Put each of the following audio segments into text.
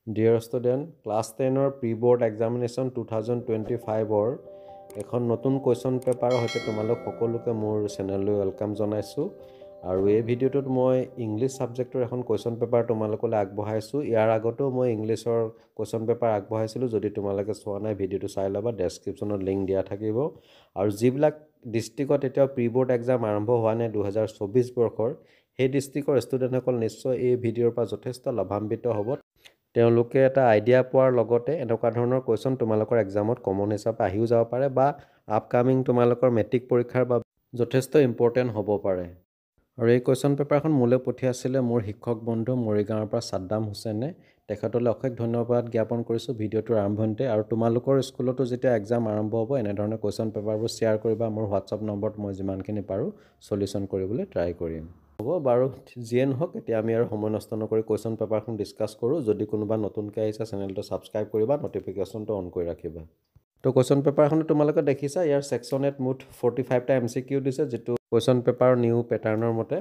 Dear student, class 10 or pre-board examination 2025 or এখন নতুন question পেপাৰৰ সৈতে তোমালোক সকলোকে মোৰ চেনেললৈ ওয়েলকাম জনাইছো আৰু এই ভিডিঅ'টোত মই ইংলিছ সাবজেক্টৰ এখন কোয়েশ্চন পেপাৰ তোমালোকলৈ আগবঢ়াইছো ইয়াৰ আগতেও মই ইংলিছৰ কোয়েশ্চন পেপাৰ আগবঢ়াইছিলো যদি তোমালোকে চোৱা নাই ভিডিঅ'টো চাই ল'বা ডেসক্ৰিপচনত লিংক দিয়া থাকিব আৰু যিবিলাক ডিস্ট্ৰিক্টত এতিয়া প্ৰি-board এক্সাম আৰম্ভ হোৱা নাই 2024 বৰ্ষৰ সেই ডিস্ট্ৰিক্টৰ ষ্টুডেণ্টসকল নিশ্চয় এই ভিডিঅ'ৰ পৰা যথেষ্ট লাভান্বিত হ'ব তেওঁলোকে এটা আইডিয়া পোৱাৰ লগতে এনেকুৱা ধৰণৰ কোয়েশ্চন তোমালোকৰ এক্সামত কমন হিচাপে আহিও যাব পাৰে বা আপকামিং তোমালোকৰ মেট্ৰিক পৰীক্ষাৰ বাবে যথেষ্ট ইম্পৰ্টেন্ট হ'ব পাৰে আৰু এই কোয়েশ্চন পেপাৰখন মোলৈ পঠিয়াইছিলে মোৰ শিক্ষক বন্ধু মৰিগাঁৱৰ পৰা সাদ্দাম হুছেইনে তেখেতলৈ অশেষ ধন্যবাদ জ্ঞাপন কৰিছো ভিডিঅ'টোৰ আৰম্ভণিতে আৰু তোমালোকৰ স্কুলতো যেতিয়া এক্সাম আৰম্ভ হ'ব এনে ধৰণৰ কোয়েশ্চন পেপাৰবোৰ শ্বেয়াৰ কৰিবা মোৰ হোৱাটছআপ নম্বৰত মই যিমানখিনি পাৰো সলিউশন কৰিবলৈ ট্ৰাই কৰিম হ'ব বাৰু যিয়ে নহওক এতিয়া আমি আৰু সময় নষ্ট নকৰি কোয়েশ্চন পেপাৰখন ডিসকাস কৰো যদি কোনোবা নতুনকৈ আহিছে চেনেলটো সাবস্ক্ৰাইব কৰিবা নটিফিকেশনটো অন কৰি ৰাখিবা তো কোয়েশ্চন পেপাৰখন তোমালোকে দেখিছা ইয়াৰ সেকশনত মুঠ 45 টা এমসিকিউ দিছে যেটো কোয়েশ্চন পেপাৰ নিউ প্যাটাৰ্নৰ মতে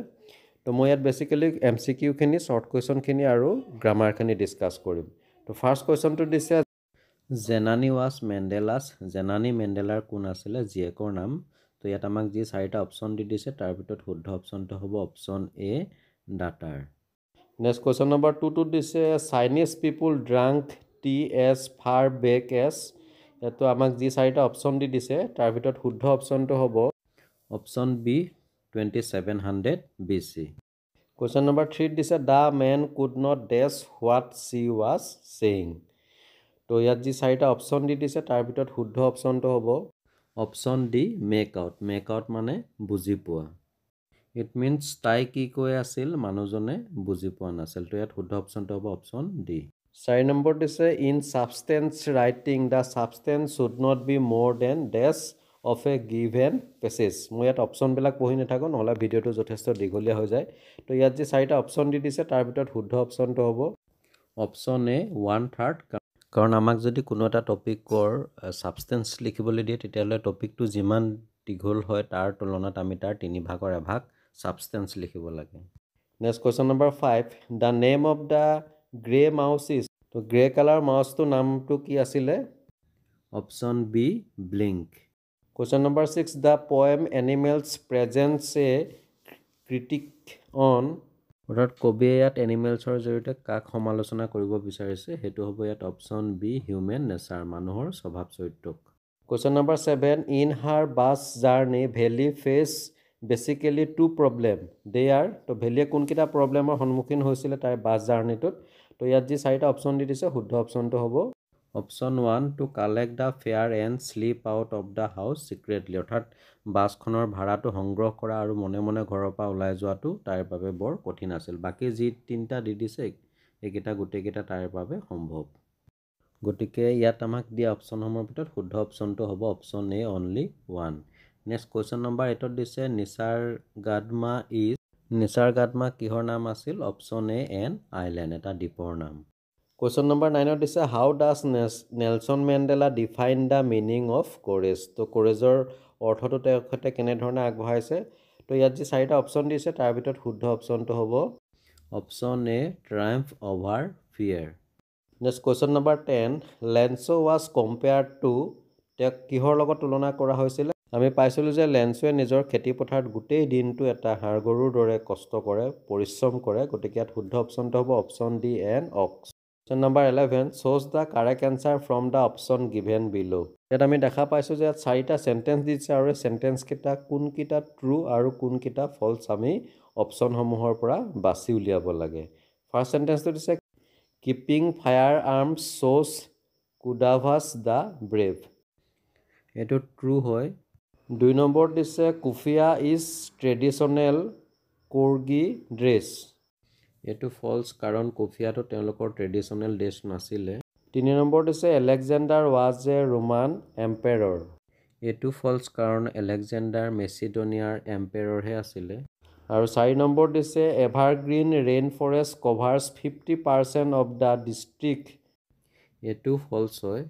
তো মই ইয়াত বেসিক্যালি এমসিকিউ খিনি শৰ্ট কোয়েশ্চন খিনি আৰু গ্ৰামাৰ খিনি ডিসকাস কৰিম তো ফাৰ্স্ট কোয়েশ্চনটো দিছে জেনানি ওয়াজ মেন্ডেলাস জেনানি মেন্ডেলাৰ কোন আছিল জিয়েকৰ নাম তো ইয়াত আমাক যি চাৰিটা অপচন দি দিছে তাৰ ভিতৰত শুদ্ধ অপচনটো হ'ব অপচন এ ডাটাৰ নেক্সট কোয়েশ্চন নম্বৰ 2 টো দিছে চাইনিজ পিপল ড্ৰাঙ্ক টি এস ফাৰ বেক এস এটো আমাক যি চাৰিটা অপচন দি দিছে তাৰ ভিতৰত শুদ্ধ অপচনটো হ'ব option B 2700 BC question number 3 দিছে the man could not dash what she was saying তো ইয়াত যি চাৰিটা অপচন দি দিছে তাৰ ভিতৰত শুদ্ধ অপচনটো হ'ব অপচন ডি মেক আউট মানে বুজি পোৱা ইট মিন্স তাই কি কৈ আছিল মানুহজনে বুজি পোৱা নাছিল তো ইয়াত শুদ্ধ অপচনটো হ'ব অপচন ডি 4 নম্বৰ দিছে in substance writing the substance should not be more than that's of a given passage মই ইয়াত অপচন বিলাক পঢ়ি নাথাকো নহলে ভিডিওটো যথেষ্ট দীঘলীয়া হৈ যায় তো ইয়াত যি চাৰিটা অপচন দি দিছে তাৰ ভিতৰত শুদ্ধ অপচনটো হ'ব অপচন এ 1/3 কাৰণ আমাক যদি কোনো এটা টপিকৰ সাবস্টেন্স লিখিবলৈ দিয়ে তেতিয়ালে টপিকটো যিমান দীঘল হয় তাৰ তুলনাত আমি তাৰ 3 ভাগৰ এভাগ সাবস্টেন্স লিখিব লাগে next question number 5 the name of the grey mouse is তো গ্ৰে কালাৰ মাউসটো নামটো কি আছিল option B blink question number 6 the poem animals presents a critique on অৰ্থাৎ কবিয়ে ইয়াত এনিমেলছৰ জৰিয়তে কাক সমালোচনা কৰিব বিচাৰিছে হেতু হ'ব ইয়াত অপচন বি হিউম্যান নেচাৰ মানুহৰ স্বভাৱ চৰিত্ৰক question number 7 in her bus journey Valli face basically two problem they are তো ভেলিয়ে কোনকিটা প্ৰবলেমৰ সন্মুখীন হৈছিল তাৰ বাস জাৰ্নিটোত তো ইয়াত যি চাৰিটা অপচন দি দিছে শুদ্ধ অপচনটো হ'ব option 1 to collect the fare and slip out of the house secretly অৰ্থাৎ বাসখনৰ ভাড়াটো সংগ্ৰহ কৰা আৰু মনে মনে ঘৰৰ পৰা ওলাই যোৱাটো তাৰ বাবে বৰ কঠিন আছিল বাকি যি তিনটা দি দিছে এইকেইটা গোটেইকেইটা তাৰ বাবে সম্ভৱ গতিকে ইয়াত আমাক দিয়া অপচনসমূহৰ ভিতৰত শুদ্ধ অপচনটো হ'ব option A only 1 next question number 8 ত দিছে নিসাৰ্গাডমা কিহৰ নাম আছিল অপচন এ এন আইল্যান্ড এটা দ্বীপৰ নাম কোয়েশ্চন নম্বৰ 9 ত দিছে how does Nelson Mandela define the meaning of courage তো কোৰেজৰ অৰ্থটো তেখেতে কেনে ধৰণে আগবঢ়াইছে তো ইয়াত যি চাৰিটা অপচন দিছে তাৰ ভিতৰত শুদ্ধ অপচনটো হ'ব option a triumph over fear next question number 10 Lencho was compared to তেক কিহৰ লগত তুলনা কৰা হৈছিল আমি পাইছিলো যে লেন্সোৱে নিজৰ খেতি পথাৰত গোটেই দিনটো এটা হাড়গৰুৰ দৰে কষ্ট কৰে পৰিশ্ৰম কৰে গতিকে ইয়াত শুদ্ধ অপচনটো হ'ব option D an ox question number 11 shows the correct answer from the option given below ইয়াত আমি দেখা পাইছো যে চাৰিটা সেন্টেন্স দিছে আৰু সেন্টেন্স কিটা কোনকিটা ট্ৰু আৰু কোনকিটা ফলছ আমি অপচন সমূহৰ পৰা বাছি উলিয়াব লাগে ফাৰ্স্ট সেন্টেন্সটো দিছে keeping firearms shows Kudavas the brave এটো ট্ৰু হয় 2 নম্বৰ দিছে কুফিয়া ইজ ট্ৰেডিশনেল কোৰ্গি ড্ৰেছ এটো ফলছ কাৰণ কুফিয়াটো তেওঁলোকৰ ট্ৰেডিশনেল ড্ৰেছ নাছিলে 3 নম্বৰ দিছে আলেকজান্ডাৰ ওয়াজ এ ৰোমান এম্পায়াৰ এটো ফলছ কাৰণ আলেকজান্ডাৰ মেচিডোনিয়াৰ এম্পায়াৰ হে আছিল আৰু 4 নম্বৰ দিছে evergreen rain forest covers 50% of the district এটো ফলছ হয়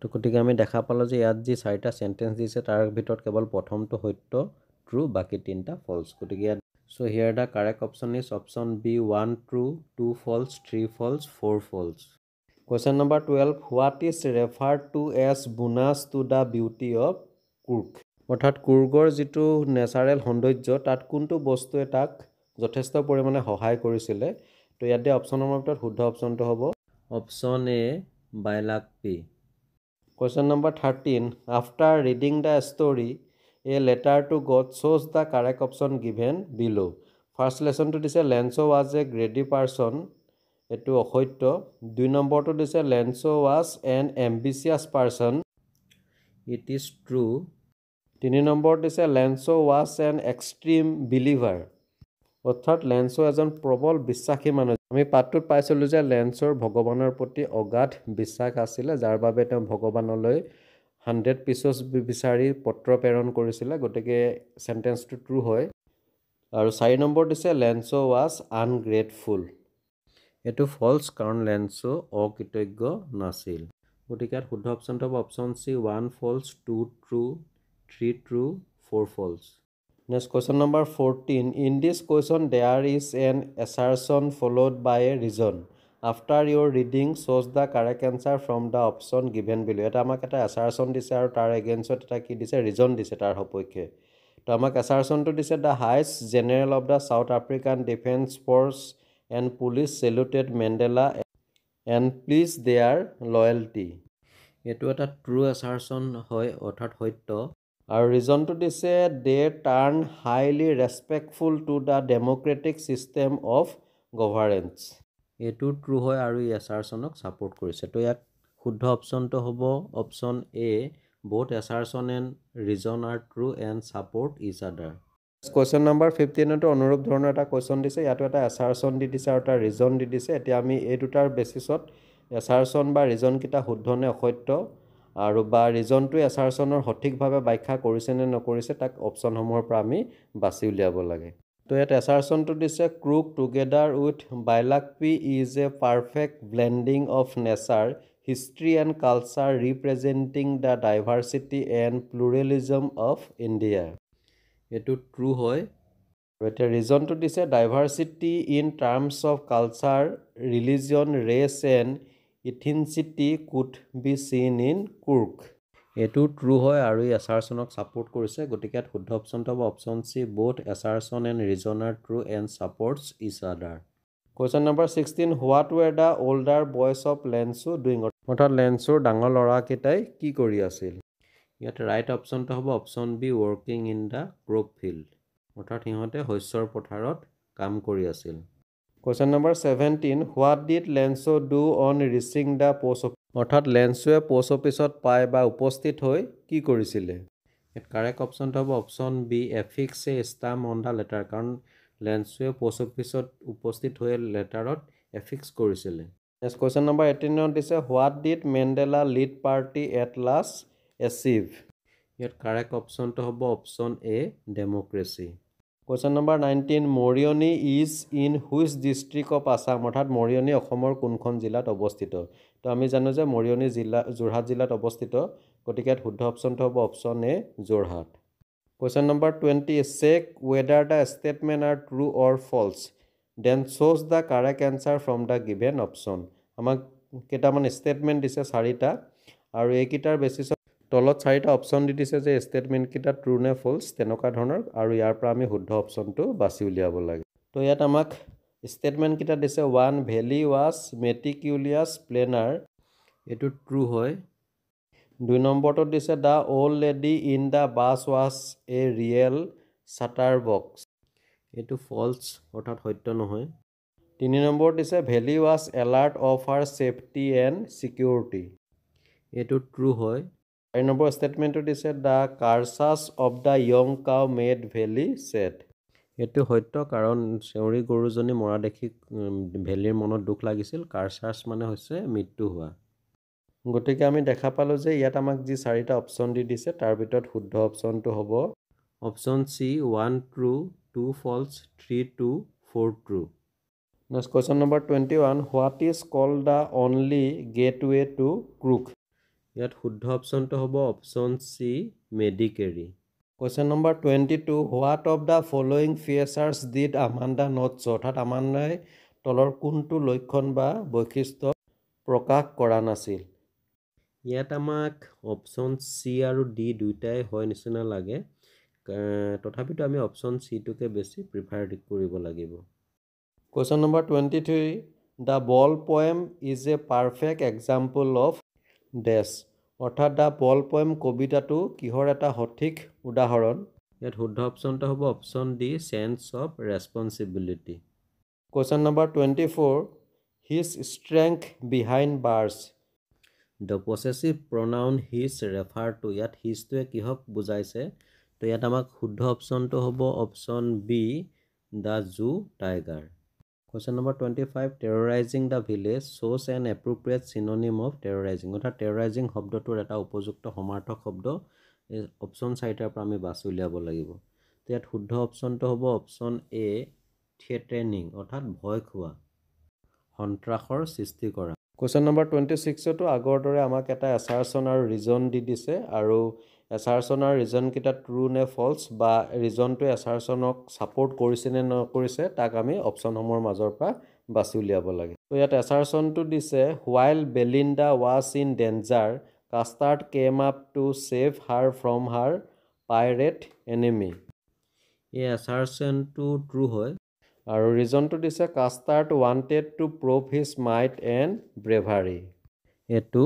তো গতিকে আমি দেখা পালো যে ইয়াত যি চাৰিটা সেন্টেন্স দিছে তাৰ ভিতৰত কেৱল প্ৰথমটো সত্য ট্ৰু বাকি তিনটা ফলছ গতিকে ইয়াত So here the correct option is option B, 1 true, 2 false, 3 false, 4 false. Question number 12. What is referred to as bonus to the beauty of Coorg? অৰ্থাৎ কুৰ্গৰ যিটো নেচাৰেল সৌন্দৰ্য তাত কোনটো বস্তুৱে তাক যথেষ্ট পৰিমাণে সহায় কৰিছিলে তো ইয়াতে অপশ্যন নম্বৰ ভিতৰত শুদ্ধ অপশ্যনটো হ'ব option A বাইলাকপি Question number 13. After reading the story A Letter to God shows the correct option given below. First lesson to this Lenzo was a greedy person. Etu অসত্য 2 number to this Lenzo was an ambitious person. It is true. 3 number দিছে লেন্সো was an extreme believer অৰ্থাৎ লেন্সো এজন প্ৰবল বিশ্বাসী মানুহ আমি পাঠটোত পাইছিলোঁ যে লেন্সোৰ ভগৱানৰ প্ৰতি অগাধ বিশ্বাস আছিল যাৰ বাবে তেওঁ ভগৱানলৈ 100 পিছছ বিচাৰি পত্ৰ প্ৰেৰণ কৰিছিল গতিকে সেন্টেন্সটো ট্ৰু হয় আৰু 4 নম্বৰ দিছে লেন্সো was ungrateful এটো ফলছ কাৰণ লেন্সো অকৃতজ্ঞ নাছিল গতিকে শুদ্ধ অপচনটো হ'ব option C 1 false 2 true 3 true, 4 false. Next question number 14. In this question, there is an assertion followed by a reason. After your reading, shows the correct answer from the option given below. এটা আমাক এটা assertion দিছে আৰু তাৰ against এটা কি দিছে reason দিছে তাৰ সপক্ষে তো আমাক assertionটো দিছে the highest general of the South African Defense Force and police saluted Mandela and pleased their loyalty. এইটো এটা true assertion হয় অৰ্থাৎ সত্য আৰু ৰিজনটো দিছে they turn highly respectful to the democratic system of governance এটো ট্ৰু হয় আৰু এই assertionক সাপোৰ্ট কৰিছে তো ইয়াত শুদ্ধ অপচনটো হ'ব option A both assertion and reason are true and support each other question number 15 টো অনুৰূপ ধৰণৰ এটা কোৱেশ্চন দিছে ইয়াতো এটা assertion দি দিছে আৰু এটা ৰিজন দি দিছে এতিয়া আমি এই দুটাৰ বেসিছত assertion বা ৰিজন কিটা শুদ্ধ নে অসত্য আৰু বা ৰিজনটো assertionৰ সঠিকভাৱে ব্যাখ্যা কৰিছে নে নকৰিছে তাক অপচনসমূহৰ পৰা আমি বাছি উলিয়াব লাগে তো ইয়াত assertionটো দিছে Coorg together with Bailakpi is a perfect blending of nature history and culture representing the diversity and pluralism of India এটো ট্ৰু হয় এটা ৰিজনটো দিছে diversity in terms of culture religion race and ethnicity could be seen in Coorg এটো true হয় আৰু এই assertionক support কৰিছে গতিকে শুদ্ধ অপচনটো হ'ব option C both assertion and reason are true and supports each other question number 16 what were the older boys of Lenso doing অৰ্থাৎ লেন্সোৰ ডাঙৰ ল'ৰা কেইটাই কি কৰি আছিল ইয়াত ৰাইট অপচনটো হ'ব option B working in the crop field অৰ্থাৎ হিহঁতে শস্যৰ পথাৰত কাম কৰি আছিল Question number 17. What did Lenso do on reaching the post office? অৰ্থাৎ লেন্সোৱে পোষ্ট অফিসত পাই বা উপস্থিত হৈ কি কৰিছিলে এট কাৰেক্ট অপচনটো হ'ব option B affix a stamp on the letter কাৰণ লেন্সোৱে পোষ্ট অফিসত উপস্থিত হৈ লেটাৰত affix কৰিছিলে Next question number 18 দিছে What did Mandela lead party at last achieve? ইয়াত কাৰেক্ট অপচনটো হ'ব option A ডেমক্ৰেসি Question number 19 Morioni is in which district of Assam অৰ্থাৎ মৰিয়নি অসমৰ কোনখন জিলাত অৱস্থিত তো আমি জানো যে মৰিয়নি জিলা যোৰহাট জিলাত অৱস্থিত গতিকে শুদ্ধ অপচনটো হ'ব option A Jorhat Question number 20 check whether the statement are true or false then choose the correct answer from the given option আমাক কেইটামান স্টেটমেন্ট দিছে চাৰিটা আৰু এইকিটাৰ বেসিছত তলত চাৰিটা অপচন দি দিছে যে স্টেটমেন্ট কিটা ট্ৰু নে ফলছ তেনেকুৱা ধৰণৰ আৰু ইয়াৰ পৰা আমি শুদ্ধ অপচনটো বাছি উলিয়াব লাগে তো ইয়াত আমাক স্টেটমেন্ট কিটা দিছে 1 ভেলি was meticulous planner এটো ট্ৰু হয় 2 নম্বৰটো দিছে the old lady in the bus was a real chatterbox এটো ফলছ অৰ্থাৎ সত্য নহয় 3 নম্বৰ দিছে valley was alert of her safety and security এটো ট্ৰু হয় 4 নম্বৰ স্টেটমেন্টটো দিছে the curses of the young cow made valley sad এটো সত্য কাৰণ চেউৰি গৰুজনী মৰা দেখি ভেলিৰ মনত দুখ লাগিছিল কাৰসাস মানে হৈছে মৃত্যু হোৱা গতিকে আমি দেখা পালো যে ইয়াত আমাক যি চাৰিটা অপচন দি দিছে তাৰ ভিতৰত শুদ্ধ অপচনটো হ'ব option C 1 true 2 false 3 true 4 true Next question number 21 what is called the only gateway to Coorg ইয়াত শুদ্ধ অপচনটো হ'ব option C মেডিকেৰি Question number 22. What of the following features did Amanda not show? অৰ্থাৎ আমাণ্ডাই তলৰ কোনটো লক্ষণ বা বৈশিষ্ট্য প্ৰকাশ কৰা নাছিল? ইয়াত আমাক অপশ্যন চি আৰু ডি দুইটাই হয় নিচিনা লাগে, তথাপিতো আমি অপশ্যন চিটোকে বেছি প্ৰিফাৰ কৰিব লাগিব। Question number 23. The ball poem is a perfect example of dash. অৰ্থাৎ দ্য বল পয়েম কবিতাটো কিহৰ এটা সঠিক উদাহৰণ? ইয়াত শুদ্ধ অপশ্যনটো হ'ব option D, sense of responsibility. Question number 24. His strength behind bars. The possessive pronoun his refer to. ইয়াত হিজটোৱে কিহক বুজাইছে? তো ইয়াত আমাক শুদ্ধ অপশ্যনটো হ'ব option B, the zoo tiger. Question number 25. Terrorizing the village shows an appropriate synonym of terrorizing. অৰ্থাৎ terrorizing শব্দটোৰ এটা উপযুক্ত সমাৰ্থক শব্দ অপশ্যন চাৰিটাৰ পৰা আমি বাছি উলিয়াব লাগিব। তো ইয়াত শুদ্ধ অপশ্যনটো হ'ব অপশ্যন এ, থ্ৰেটেনিং, অৰ্থাৎ ভয় খোৱা, সন্ত্ৰাসৰ সৃষ্টি কৰা। কুৱেশ্যন নম্বৰ 26তো আগৰ দৰে আমাক এটা এছাৰশ্যন আৰু ৰিজন দি দিছে, আৰু এছাৰশ্যন আৰু ৰিজনকেইটা ট্ৰু নে ফল্ছ বা ৰিজনটোৱে এছাৰশ্যনক ছাপোৰ্ট কৰিছে নে নকৰিছে তাক আমি অপশ্যনসমূহৰ মাজৰ পৰা বাছি উলিয়াব লাগে। তো ইয়াত এছাৰশ্যনটো দিছে while Belinda was in danger Custard came up to save her from her pirate enemy. এই এছাৰশ্যনটো ট্ৰু হয়, আৰু ৰিজনটো দিছে Custard wanted to prove his might and bravery. এইটো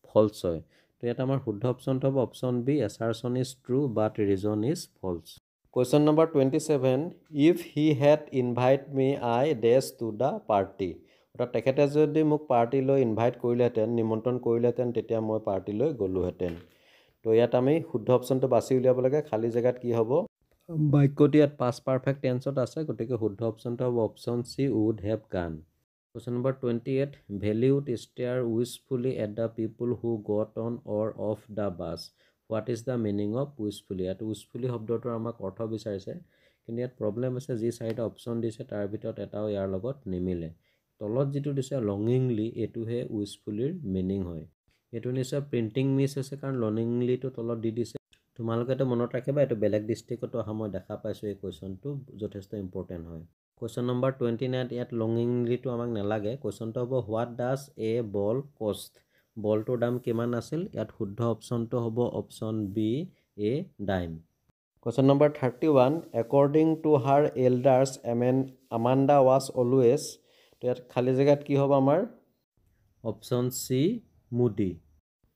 ফল্ছ হয়। তো ইয়াত আমাৰ শুদ্ধ অপশ্যনটো হ'ব option B, assertion is true but reason is false. Question number 27. If he had invite me I dash to the party. অৰ্থাৎ তেখেতে যদি মোক পাৰ্টিলৈ ইনভাইট কৰিলেহেঁতেন, নিমন্ত্ৰণ কৰিলেহেঁতেন, তেতিয়া মই পাৰ্টিলৈ গ'লোহেঁতেন। তো ইয়াত আমি শুদ্ধ অপশ্যনটো বাছি উলিয়াব লাগে। খালী জেগাত কি হ'ব? বাক্যটি ইয়াত পাষ্ট পাৰফেক্ট টেন্সত আছে, গতিকে শুদ্ধ অপশ্যনটো হ'ব অপশ্যন চি, উড হেভ গান। Question number 28. Valley would stare wistfully at the people who got on or off the bus. What is the meaning of wistfully? ইয়াত wistfully শব্দটোৰ আমাক অৰ্থ বিচাৰিছে, কিন্তু ইয়াত প্ৰব্লেম আছে যি চাৰিটা অপশ্যন দিছে তাৰ ভিতৰত এটাও ইয়াৰ লগত নিমিলে। তলত যিটো দিছে লঙিংলি, এইটোহে wistfullyৰ মিনিং হয়। এইটো নিশ্চয় প্ৰিণ্টিং মিছ হৈছে, কাৰণ লঙিংলিটো তলত দি দিছে। তোমালোকেতো মনত ৰাখিবা, এইটো বেলেগ ডিষ্ট্ৰিক্টতো অহা মই দেখা পাইছোঁ। এই কুৱেশ্যনটো যথেষ্ট ইম্পৰ্টেণ্ট হয়। Question number 29. ইয়াত লঙিংলিটো আমাক নালাগে। কুৱেশ্যনটো হ'ব হোৱাট ডাজ এ বল কষ্ট। বলটোৰ দাম কিমান আছিল? ইয়াত শুদ্ধ অপশ্যনটো হ'ব option B, a dime. Question number 31. According to her elders Amanda was always. তো ইয়াত খালী জেগাত কি হ'ব আমাৰ? Option C, moody.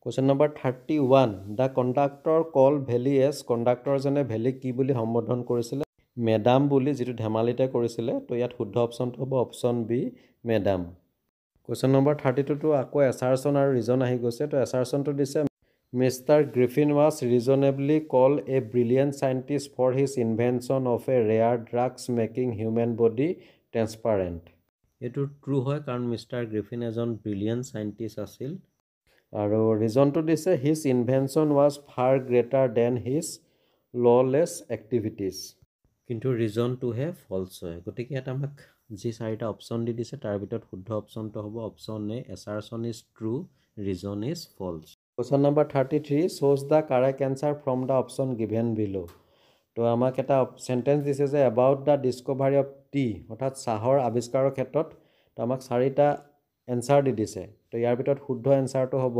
Question number 31. The conductor call Valli as. কণ্ডাক্টৰজনে ভেলিক কি বুলি সম্বোধন কৰিছিলে? মেডাম বুলি, যিটো ধেমালিতে কৰিছিলে। তো ইয়াত শুদ্ধ অপশ্যনটো হ'ব option B, madam. Question number 32টো আকৌ এছাৰশ্যন আৰু ৰিজন আহি গৈছে। তো এছাৰশ্যনটো দিছে mister Griffin was reasonably call a brilliant scientist for his invention of a rare drugs making human body transparent. এইটো ট্ৰু হয়, কাৰণ মিষ্টাৰ গ্ৰিফিন এজন ব্ৰিলিয়েণ্ট চাইণ্টিষ্ট আছিল। আৰু ৰিজনটো দিছে his invention was far greater than his lawless activities. কিন্তু ৰিজনটোহে ফল্ছ হয়। গতিকে ইয়াত আমাক যি চাৰিটা অপশ্যন দি দিছে তাৰ ভিতৰত শুদ্ধ অপশ্যনটো হ'ব option A, assertion is true, reason is false. Question number 33. শ্ব'জ the correct answer from the option given below'. তো আমাক এটা চেণ্টেঞ্চ দিছে যে about the discovery of tea, অৰ্থাৎ চাহৰ আৱিষ্কাৰৰ ক্ষেত্ৰত। তো আমাক চাৰিটা এনচাৰ দি দিছে। তো ইয়াৰ ভিতৰত শুদ্ধ এনচাৰটো হ'ব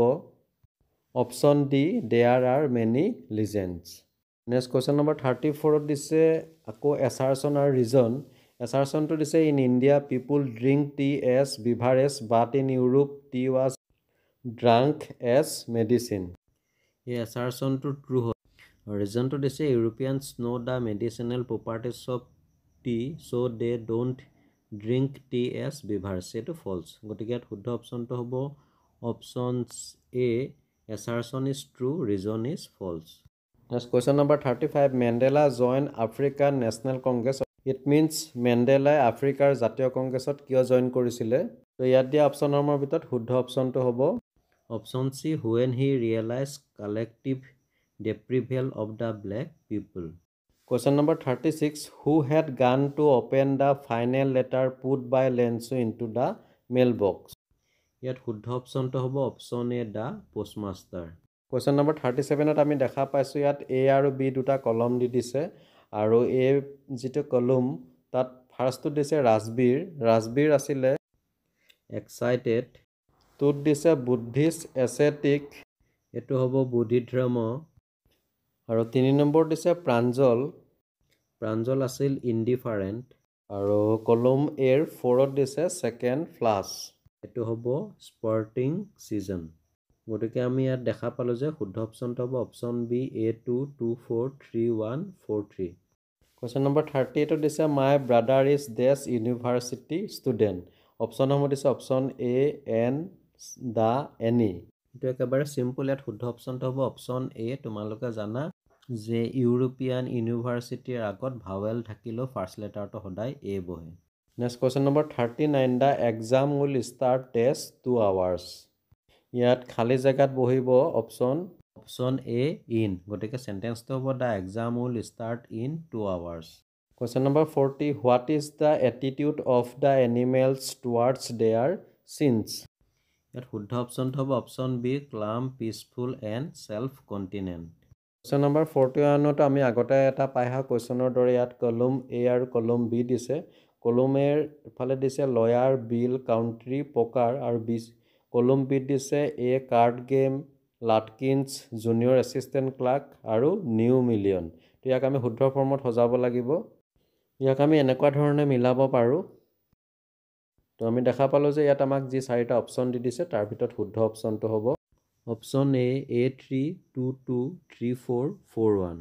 option D, there are many legends. Next question number 34ত দিছে আকৌ এছাৰশ্যন আৰু ৰিজন। এছাৰশ্যনটো দিছে in India people drink tea as beverage but in Europe tea was drunk as medicine. এই এছাৰশ্যনটো ট্ৰু হয়। ৰিজনটো দিছে Europeans know the medicinal properties of tea so' they don't drink tea as beverage. এইটো false. গতিকে ইয়াত শুদ্ধ অপশ্যনটো হ'ব option A, assertion is true, reason is falls. Next question number 35. Mandela joined African National Congress. It means মেণ্ডেলাই আফ্ৰিকাৰ জাতীয় কংগ্ৰেছত কিয় জইন কৰিছিলে? তো ইয়াত দিয়া অপশ্যনৰ ভিতৰত শুদ্ধ অপশ্যনটো হ'ব option C, when he realized collective deprival of the black people. Question number 36. Who had gone to open the final letter put by Lensu into the mailbox? ইয়াত শুদ্ধ অপশ্যনটো হ'ব option A, the postmaster. Question number 37ত আমি দেখা পাইছোঁ ইয়াত A আৰু B দুটা কলম দি দিছে আৰু A যিটো কলম তাত ফাৰ্ষ্টটো দিছে ৰাজবীৰ আছিলে এক্সাইটেড, টোত দিছে বুদ্ধিষ্ট এছেটিক, এইটো হ'ব বুদ্ধিধৰ্ম, আৰু 3 নম্বৰ দিছে প্ৰাঞ্জল আছিল ইনডিফাৰেণ্ট, আৰু কলম এৰ 4ত দিছে ছেকেণ্ড ফ্লাছ, এইটো হ'ব স্পৰ্টিং ছিজন। গতিকে আমি ইয়াত দেখা পালোঁ যে শুদ্ধ অপশ্যনটো হ'ব option B A2243143। Question number 38ত দিছে my brother is dash university student. অপশ্যনসমূহ দিছে option A an the any. এইটো একেবাৰে চিম্পল, ইয়াত শুদ্ধ অপশ্যনটো হ'ব অপশ্যন এ। তোমালোকে জানা যে ইউৰোপীয়ান ইউনিভাৰ্চিটিৰ আগত ভাৱেল থাকিলেও ফাৰ্ষ্ট লেটাৰটো সদায় এ বহে। Next question number 39 the exam will start dash 2 hours। ইয়াত খালী জেগাত বহিব অপশ্যন এ ইন, গতিকে চেণ্টেন্সটো হ'ব the exam will start in 2 hours। Question number 40 what is the attitude of the animals towards their sins. ইয়াত শুদ্ধ অপশ্যনটো হ'ব option B calm, peaceful and self contained. Question number 41ত আমি আগতে এটা পাই অহা কুৱেশ্যনৰ দৰে ইয়াত কলম এ আৰু কলম বি দিছে। কলম এৰ ফালে দিছে লয়াৰ, বিল, কাউণ্ট্ৰি, পকাৰ, আৰু কলম বিত দিছে এ কাৰ্ড গেম, লাটকিনছ, জুনিয়ৰ এছিষ্টেণ্ট ক্লাৰ্ক আৰু নিউ মিলিয়ন। তো ইয়াক আমি শুদ্ধ ফৰ্মত সজাব লাগিব। ইয়াক আমি এনেকুৱা ধৰণে মিলাব পাৰোঁ। তো আমি দেখা পালোঁ যে ইয়াত আমাক যি 4টা অপশ্যন দি দিছে তাৰ ভিতৰত শুদ্ধ অপশ্যনটো হ'ব option A A3223441।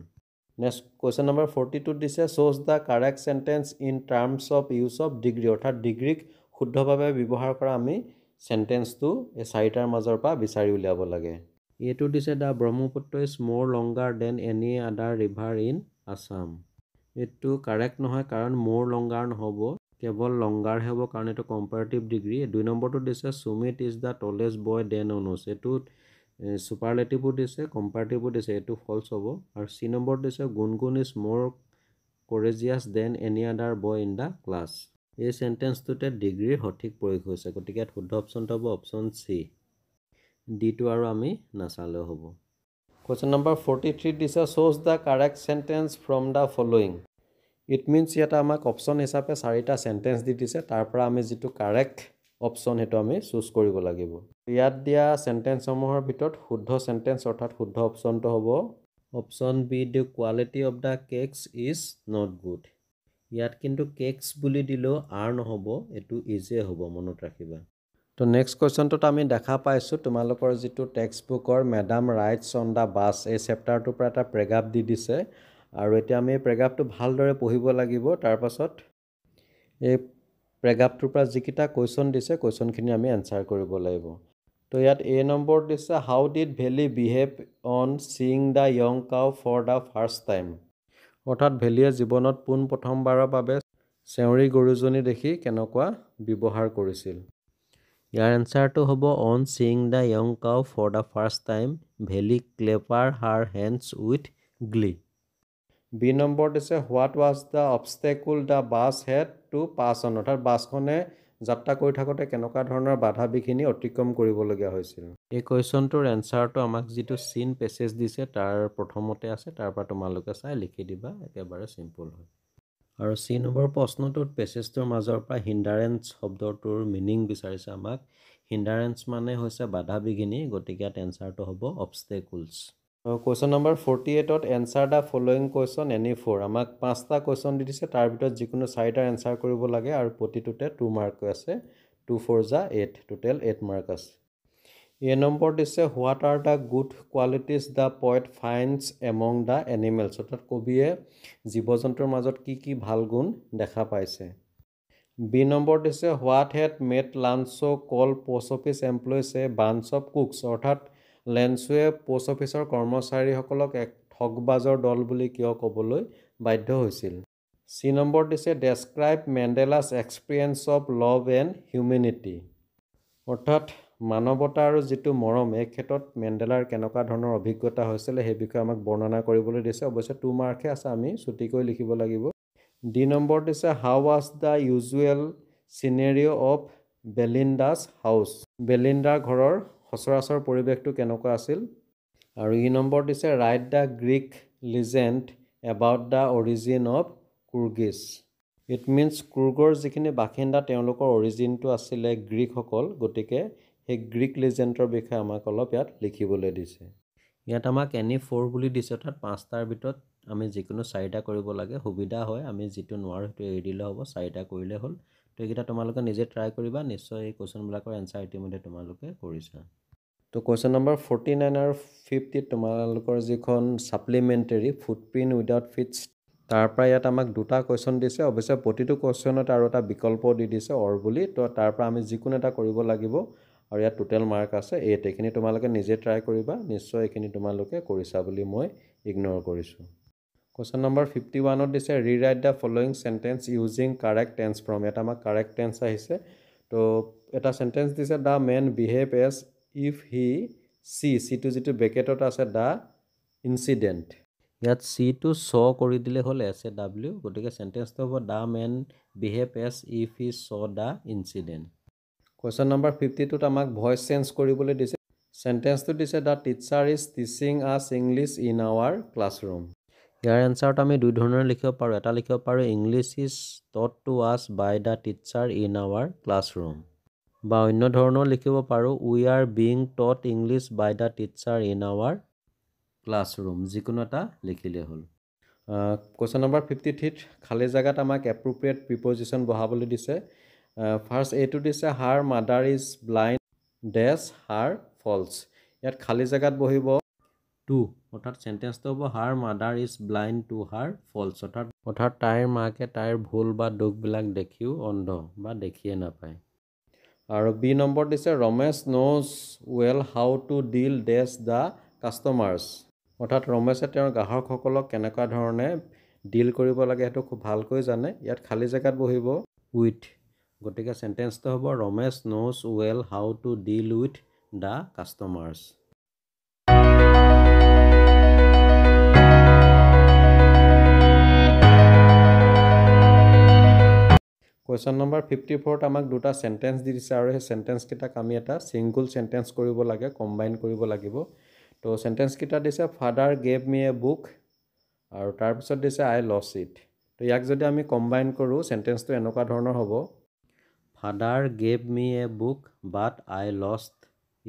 Next question number 42ত দিছে শ্ব'জ the correct sentence in terms of use of degree, অৰ্থাৎ ডিগ্ৰীক শুদ্ধভাৱে ব্যৱহাৰ কৰা আমি চেণ্টেন্সটো এই 4টাৰ মাজৰ পৰা বিচাৰি উলিয়াব লাগে। এইটো দিছে দ্য ব্ৰহ্মপুত্ৰ ইজ মোৰ longer than any other river in Assam. এইটো কাৰেক্ট নহয়, কাৰণ মোৰ লংগাৰ নহ'ব, কেৱল লংগাৰহে হ'ব, কাৰণ এইটো কম্পাৰেটিভ ডিগ্ৰী। 2 নম্বৰটো দিছে Sumit is the tallest boy then Anuj, এইটোত ছুপাৰলেটিভো দিছে, কম্পাৰেটিভো দিছে, এইটো ফল্ছ হ'ব। আৰু চি নম্বৰত দিছে গুণগুণ ইজ মোৰ কৰেজিয়াছ than any other boy in the class. এই চেণ্টেন্সটোতে ডিগ্ৰীৰ সঠিক প্ৰয়োগ হৈছে, গতিকে ইয়াত শুদ্ধ অপশ্যনটো হ'ব অপশ্যন চি। ডিটো আৰু আমি নাচালেও হ'ব। কুৱেশ্যন নম্বৰ 43 দিছে শ্ব'জ the correct sentence from the following. It means ইয়াত আমাক অপশ্যন হিচাপে 4টা চেণ্টেন্স দি দিছে, তাৰ পৰা আমি যিটো কাৰেক্ট অপশ্যন সেইটো আমি চুজ কৰিব লাগিব। ইয়াত দিয়া চেণ্টেন্সসমূহৰ ভিতৰত শুদ্ধ চেণ্টেন্স অৰ্থাৎ শুদ্ধ অপশ্যনটো হ'ব option B the quality of the cakes is not good. ইয়াত কিন্তু কেকছ বুলি দিলেও আৰ নহ'ব, এইটো ইজে হ'ব, মনত ৰাখিবা। তো নেক্সট কুৱেশ্যনটোত আমি দেখা পাইছোঁ তোমালোকৰ যিটো টেক্সট বুকৰ madam rights on the bus এই চেপ্টাৰটোৰ পৰা এটা প্ৰেগ্ৰাফ দি দিছে, আৰু এতিয়া আমি এই প্ৰেগ্ৰাফটো ভালদৰে পঢ়িব লাগিব। তাৰপাছত এই প্ৰেগ্ৰাফটোৰ পৰা যিকেইটা কুৱেশ্যন দিছে কুৱেশ্যনখিনি আমি এনচাৰ কৰিব লাগিব। তো ইয়াত এ নম্বৰ দিছে how did Valli behave on seeing the young cow for the first time. অৰ্থাৎ ভেলিয়ে জীৱনত পোনপ্ৰথমবাৰৰ বাবে চেউৰী গৰুজনী দেখি কেনেকুৱা ব্যৱহাৰ কৰিছিল। ইয়াৰ এনচাৰটো হ'ব on seeing the young cow for the first time Valli clapped her hands with glee. B number দিছে what was the obstacle the bus had to pass on, অৰ্থাৎ বাছখনে যাত্ৰা কৰি থাকোঁতে কেনেকুৱা ধৰণৰ বাধা বিঘিনি অতিক্ৰম কৰিবলগীয়া হৈছিল। এই কুৱেশ্যনটোৰ এনচাৰটো আমাক যিটো চিন পেছেজ দিছে তাৰ প্ৰথমতে আছে, তাৰ পৰা তোমালোকে চাই লিখি দিবা, একেবাৰে চিম্পল হয়। আৰু চি নম্বৰ প্ৰশ্নটোত পেছেজটোৰ মাজৰ পৰা হিণ্ডাৰেঞ্চ শব্দটোৰ মিনিং বিচাৰিছে আমাক। হিণ্ডাৰেঞ্চ মানে হৈছে বাধা বিঘিনি, গতিকে ইয়াত এনচাৰটো হ'ব অবষ্টেকুলছ। কুৱেশ্যন নম্বৰ 48ত answer the following question any 4। আমাক 5টা কুৱেশ্যন দি দিছে, তাৰ ভিতৰত যিকোনো 4টাৰ এনচাৰ কৰিব লাগে, আৰু প্ৰতিটোতে 2 মাৰ্ক আছে, 2 4 যা 8, টোটেল 8 মাৰ্ক আছে। এ নম্বৰ দিছে what are the good qualities the poet finds among the animals, অৰ্থাৎ কবিয়ে জীৱ জন্তুৰ মাজত কি কি ভাল গুণ দেখা পাইছে। বি নম্বৰ দিছে what had made Lencho call post office employees a bunch of crooks, অৰ্থাৎ লেঞ্চুৱে পোষ্ট অফিচৰ কৰ্মচাৰীসকলক এক ঠগবাজৰ দল বুলি কিয় ক'বলৈ বাধ্য হৈছিল। চি নম্বৰ দিছে describe Mandela's experience of love and humanity, অৰ্থাৎ মানৱতা আৰু যিটো মৰম এই ক্ষেত্ৰত মেণ্ডেলাৰ কেনেকুৱা ধৰণৰ অভিজ্ঞতা হৈছিলে সেই বিষয়ে আমাক বৰ্ণনা কৰিবলৈ দিছে। অৱশ্যে 2 মাৰ্কহে আছে, আমি ছুটিকৈ লিখিব লাগিব। ডি নম্বৰ দিছে how was the usual scenario' of Belinda's house, বেলিণ্ডাৰ ঘৰৰ সচৰাচৰ পৰিৱেশটো কেনেকুৱা আছিল। আৰু ই নম্বৰ দিছে write the Greek legend about the origin of Coorgis. It means কুৰ্গৰ যিখিনি বাসিন্দা তেওঁলোকৰ অৰিজিনটো আছিলে গ্ৰীকসকল, গতিকে সেই গ্ৰীক লিজেণ্ডৰ বিষয়ে আমাক অলপ ইয়াত লিখিবলৈ দিছে। ইয়াত আমাক এনি 4 বুলি দিছে, অৰ্থাৎ 5টাৰ ভিতৰত আমি যিকোনো 4টা কৰিব লাগে। সুবিধা হয়, আমি যিটো নোৱাৰোঁ সেইটো এৰি দিলে হ'ব, 4টা কৰিলে হ'ল। তো এইকেইটা তোমালোকে নিজে ট্ৰাই কৰিবা, নিশ্চয় এই কুৱেশ্যনবিলাকৰ এনচাৰ ইতিমধ্যে তোমালোকে কৰিছা। তো কুৱেশ্যন নম্বৰ 49 আৰু 50 তোমালোকৰ যিখন ছাপ্লিমেণ্টেৰী ফুটপ্ৰিণ্ট উইদাউট ফিটছ, তাৰ পৰা ইয়াত আমাক 2টা কুৱেশ্যন দিছে। অৱশ্যে প্ৰতিটো কুৱেশ্যনত আৰু এটা বিকল্প দি দিছে অৰ বুলি, তো তাৰ পৰা আমি যিকোনো এটা কৰিব লাগিব। আৰু ইয়াত টোটেল মাৰ্ক আছে 8। এইখিনি তোমালোকে নিজে ট্ৰাই কৰিবা, নিশ্চয় এইখিনি তোমালোকে কৰিছা বুলি মই ইগন'ৰ কৰিছোঁ। কুৱেশ্যন নম্বৰ 51ত দিছে rewrite the following sentence using correct tense form. ইয়াত আমাক কাৰেক্ট টেন্স আহিছে। তো এটা চেণ্টেন্স দিছে the man behave as if he চিটো যিটো ব্ৰেকেটত আছে দ্য ইনচিডেণ্ট, ইয়াত চিটো চ কৰি দিলে হ'ল SAW, গতিকে চেণ্টেন্সটো হ'ব the man behave as if he saw the incident. Question number 52ত আমাক ভইচ চেঞ্জ কৰিবলৈ দিছে। চেণ্টেন্সটো দিছে the teacher is teaching us English in our classroom. ইয়াৰ এনচাৰটো আমি দুই ধৰণে লিখিব পাৰোঁ। এটা লিখিব পাৰোঁ English is taught to us by the teacher in our classroom, বা অন্য ধৰণেও লিখিব পাৰোঁ we are being taught English by the teacher in our classroom. যিকোনো এটা লিখিলেই হ'ল। কুৱেশ্যন নম্বৰ 53ত খালী জেগাত আমাক এপ্ৰপ্ৰিয়েট প্ৰিপজিশ্যন বহাবলৈ দিছে। ফাৰ্ষ্ট এইটো দিছে her mother is blind dash her faults. ইয়াত খালী জেগাত বহিব টু, অৰ্থাৎ চেণ্টেন্সটো হ'ব her mother is blind to her faults, অৰ্থাৎ তাইৰ মাকে তাইৰ ভুল বা দুখবিলাক দেখিও অন্ধ বা দেখিয়ে নাপায়। আৰু বি নম্বৰ দিছে Ramesh knows well how to deal dash the customers, অৰ্থাৎ ৰমেশে তেওঁৰ গ্ৰাহকসকলক কেনেকুৱা ধৰণে ডিল কৰিব লাগে সেইটো খুব ভালকৈ জানে। ইয়াত খালী জেগাত বহিব উইথ, গতিকে চেণ্টেন্সটো হ'ব Ramesh knows well how to deal with the customers. Question number 54ত আমাক 2টা চেণ্টেন্স দি দিছে আৰু সেই চেণ্টেন্সকেইটাক আমি এটা ছিংগুল চেণ্টেন্স কৰিব লাগে, কম্বাইন কৰিব লাগিব। তো চেণ্টেন্সকেইটা দিছে father gave me a book, আৰু তাৰপিছত দিছে আই লছ ইট। তো ইয়াক যদি আমি কম্বাইন কৰোঁ চেণ্টেন্সটো এনেকুৱা ধৰণৰ হ'ব father gave me a book but I lost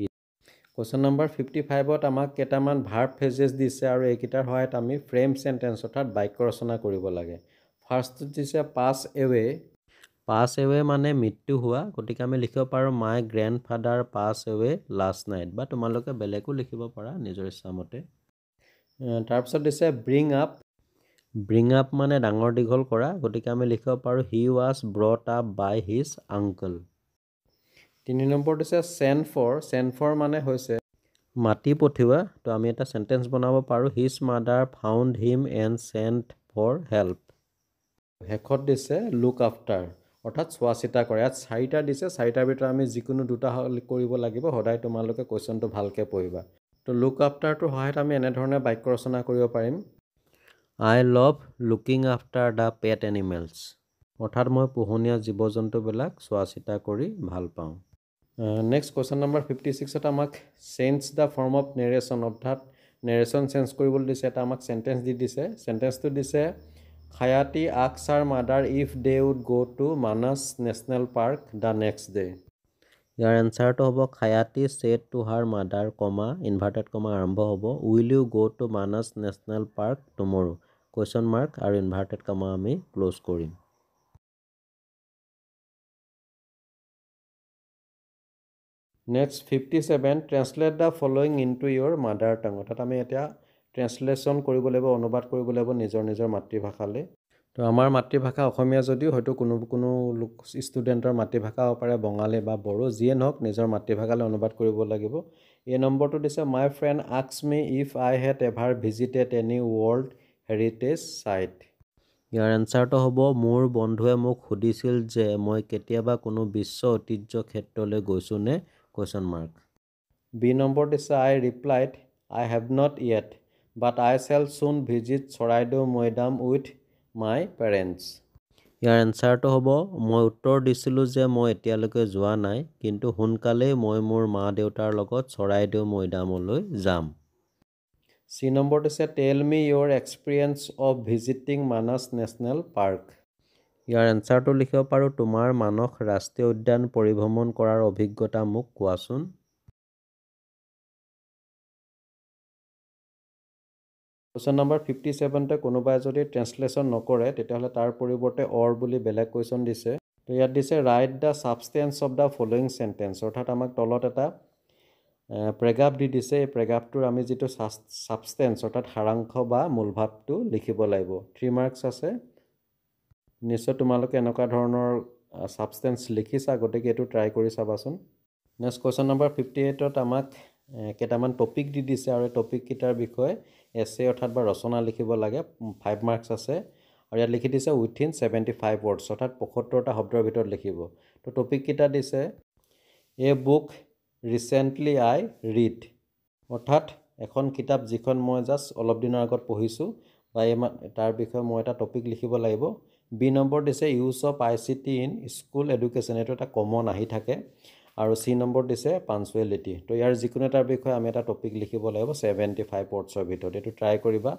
it. Question number 55ত আমাক কেইটামান ভাৰ্ব ফ্ৰেজেছ দিছে আৰু এইকেইটাৰ সহায়ত আমি ফ্ৰেম চেণ্টেন্স অৰ্থাৎ বাক্য ৰচনা কৰিব লাগে। ফাৰ্ষ্টটো দিছে পাছ এৱে। পাছ এৱে মানে মৃত্যু হোৱা, গতিকে আমি লিখিব পাৰোঁ মাই গ্ৰেণ্ড ফাদাৰ পাছ এৱে লাষ্ট নাইট, বা তোমালোকে বেলেগো লিখিব পাৰা নিজৰ ইচ্ছামতে। তাৰপিছত দিছে ব্ৰিং আপ। ব্ৰিং আপ মানে ডাঙৰ দীঘল কৰা, গতিকে আমি লিখিব পাৰোঁ he was brought up by his uncle. 3 number দিছে চেণ্ড ফৰ। চেণ্ড ফৰ মানে হৈছে মাতি পঠিওৱা। তো আমি এটা চেণ্টেন্স বনাব পাৰোঁ his mother found him and send for help. শেষত দিছে লুক আফটাৰ, অৰ্থাৎ চোৱা চিতা কৰে। ইয়াত 4টা দিছে, 4টাৰ ভিতৰত আমি যিকোনো 2টা কৰিব লাগিব। সদায় তোমালোকে কুৱেশ্যনটো ভালকৈ পঢ়িবা। তো লুক আফটাৰটোৰ সহায়ত আমি এনেধৰণে বাক্য ৰচনা কৰিব পাৰিম I love looking after the pet animals, অৰ্থাৎ মই পোহনীয়া জীৱ জন্তুবিলাক চোৱা চিতা কৰি ভাল পাওঁ। নেক্সট কুৱেশ্যন নম্বৰ 56ত আমাক change the form of narration, অৰ্থাৎ নেৰেশ্যন চেঞ্জ কৰিবলৈ দিছে। এটা আমাক চেণ্টেন্স দি দিছে। চেণ্টেন্সটো দিছে Khyati asks her mother if they would go' to Manas National Park the next day. ইয়াৰ এনচাৰটো হ'ব Khyati said to her mother comma inverted comma আৰম্ভ হ'ব will you go' to Manas National Park tomorrow, question mark আৰু ইনভাৰ্টেড কমা আমি close কৰিম। Next 57 translate the following into your mother টাং, অৰ্থাৎ আমি এতিয়া ট্ৰেন্সলেশ্যন কৰিব লাগিব, অনুবাদ কৰিব লাগিব নিজৰ নিজৰ মাতৃভাষালৈ। তো আমাৰ মাতৃভাষা অসমীয়া যদিও হয়তো কোনো ষ্টুডেণ্টৰ মাতৃভাষা হ'ব পাৰে বঙালী বা বড়ো, যিয়ে নহওক নিজৰ মাতৃভাষালৈ অনুবাদ কৰিব লাগিব। এই নম্বৰটো দিছে my friend asks me if I had ever visited any world heritage site. ইয়াৰ এনচাৰটো হ'ব মোৰ বন্ধুৱে মোক সুধিছিল যে মই কেতিয়াবা কোনো বিশ্ব ঐতিহ্য ক্ষেত্ৰলৈ গৈছোঁ নে, কুৱেশ্যন মাৰ্ক। বি নম্বৰ দিছে I replied I have not yet but I shall soon visit Charaideo Maidam with my parents. ইয়াৰ এনচাৰটো হ'ব মই উত্তৰ দিছিলোঁ যে মই এতিয়ালৈকে যোৱা নাই, কিন্তু সোনকালেই মই মোৰ মা দেউতাৰ লগত চৰাইদেউ মৈদামলৈ যাম। C নম্বৰত আছে tell me your experience of visiting Manas National Park. ইয়াৰ এনচাৰটো লিখিব পাৰোঁ, তোমাৰ মানস ৰাষ্ট্ৰীয় উদ্যান পৰিভ্ৰমণ কৰাৰ অভিজ্ঞতা মোক কোৱাচোন। কুৱেশ্যন নম্বৰ 57তে কোনোবাই যদি ট্ৰেঞ্চলেশ্যন নকৰে তেতিয়াহ'লে তাৰ পৰিৱৰ্তে অৰ বুলি বেলেগ কুৱেশ্যন দিছে। তো ইয়াত দিছে write the substance of the following sentence, অৰ্থাৎ আমাক তলত এটা প্ৰেগ্ৰাফ দি দিছে। এই প্ৰেগ্ৰাফটোৰ আমি যিটো ছাবষ্টেঞ্চ অৰ্থাৎ সাৰাংশ বা মূলভাৱটো লিখিব লাগিব। 3 মাৰ্কছ আছে। নিশ্চয় তোমালোকে এনেকুৱা ধৰণৰ ছাবষ্টেঞ্চ লিখিছা, গতিকে এইটো ট্ৰাই কৰি চাবাচোন। নেক্সট কুৱেশ্যন নম্বৰ 58ত আমাক কেইটামান টপিক দি দিছে আৰু এই টপিককেইটাৰ বিষয়ে এছে অৰ্থাৎ বা ৰচনা লিখিব লাগে। 5 মাৰ্কছ আছে আৰু ইয়াত লিখি দিছে উইথিন 75 ৱৰ্ডছ, অৰ্থাৎ 75টা শব্দৰ ভিতৰত লিখিব। তো টপিককেইটা দিছে এ বুক ৰিচেণ্টলি আই ৰিড, অৰ্থাৎ এখন কিতাপ যিখন মই জাষ্ট অলপ দিনৰ আগত পঢ়িছোঁ বা তাৰ বিষয়ে মই এটা টপিক লিখিব লাগিব। বি নম্বৰ দিছে use of ICT in school education, এইটো এটা কমন আহি থাকে। আৰু চি নম্বৰ দিছে পাঞ্চুৱেলিটি। তো ইয়াৰ যিকোনো এটাৰ বিষয়ে আমি এটা টপিক লিখিব লাগিব 75 ৱৰ্ডছৰ ভিতৰত। এইটো ট্ৰাই কৰিবা।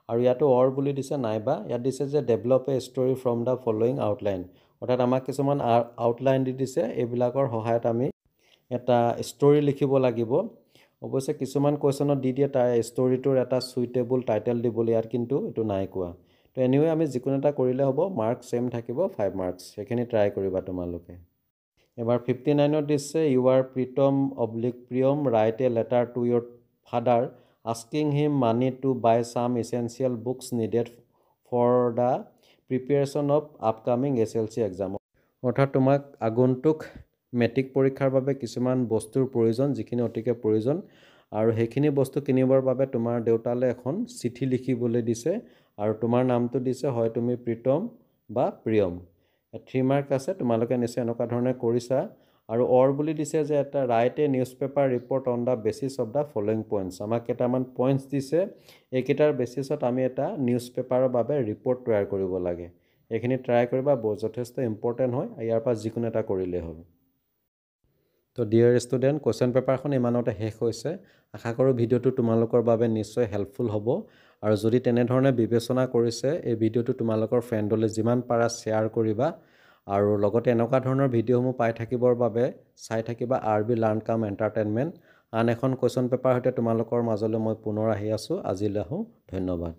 আৰু ইয়াতো অৰ বুলি দিছে নাইবা ইয়াত দিছে যে develop a story from the following outline, অৰ্থাৎ আমাক কিছুমান আউটলাইন দি দিছে, এইবিলাকৰ সহায়ত আমি এটা ষ্টৰি লিখিব লাগিব। অৱশ্যে কিছুমান কুৱেশ্যনত দি দিয়ে তাৰ ষ্টৰিটোৰ এটা চুইটেবল টাইটেল দিবলৈ, ইয়াত কিন্তু এইটো নাই কোৱা। তো এনিৱে আমি যিকোনো এটা কৰিলে হ'ব, মাৰ্কছ ছেম থাকিব 5 মাৰ্কছ, সেইখিনি ট্ৰাই কৰিবা তোমালোকে। এবাৰ 59ত দিছে you are Priyam write a letter to your father asking him money to buy some essential books needed for the preparation of upcoming SLC exam, অৰ্থাৎ তোমাক আগন্তুক মেট্ৰিক পৰীক্ষাৰ বাবে কিছুমান বস্তুৰ প্ৰয়োজন, যিখিনি অতিকে প্ৰয়োজন, আৰু সেইখিনি বস্তু কিনিবৰ বাবে তোমাৰ দেউতালৈ এখন চিঠি লিখিবলৈ দিছে আৰু তোমাৰ নামটো দিছে হয় তুমি প্ৰীতম বা প্ৰিয়ম। 3 মাৰ্ক আছে, তোমালোকে নিশ্চয় এনেকুৱা ধৰণে কৰিছা। আৰু অৰ বুলি দিছে যে এটা right A news paper report on the basis of the following points, আমাক কেইটামান পইণ্টছ দিছে, এইকেইটাৰ বেচিছত আমি এটা নিউজ পেপাৰৰ বাবে ৰিপৰ্ট তৈয়াৰ কৰিব লাগে। এইখিনি ট্ৰাই কৰিবা, যথেষ্ট ইম্পৰ্টেণ্ট হয়, ইয়াৰ পৰা যিকোনো এটা কৰিলেই হ'ল। তো ডিয়াৰ ষ্টুডেণ্ট, কুৱেশ্যন পেপাৰখন ইমানতে শেষ হৈছে। আশা কৰোঁ ভিডিঅ'টো তোমালোকৰ বাবে নিশ্চয় হেল্পফুল হ'ব। আৰু যদি তেনেধৰণে বিবেচনা কৰিছে এই ভিডিঅ'টো তোমালোকৰ ফ্ৰেণ্ডলৈ যিমান পাৰা শ্বেয়াৰ কৰিবা। আৰু লগতে এনেকুৱা ধৰণৰ ভিডিঅ'সমূহ পাই থাকিবৰ বাবে চাই থাকিবা RB লাৰ্ণ কাম এণ্টাৰটেইনমেণ্ট। আন এখন কুৱেশ্যন পেপাৰ সৈতে তোমালোকৰ মাজলৈ মই পুনৰ আহি আছোঁ। আজিলৈ আহোঁ, ধন্যবাদ।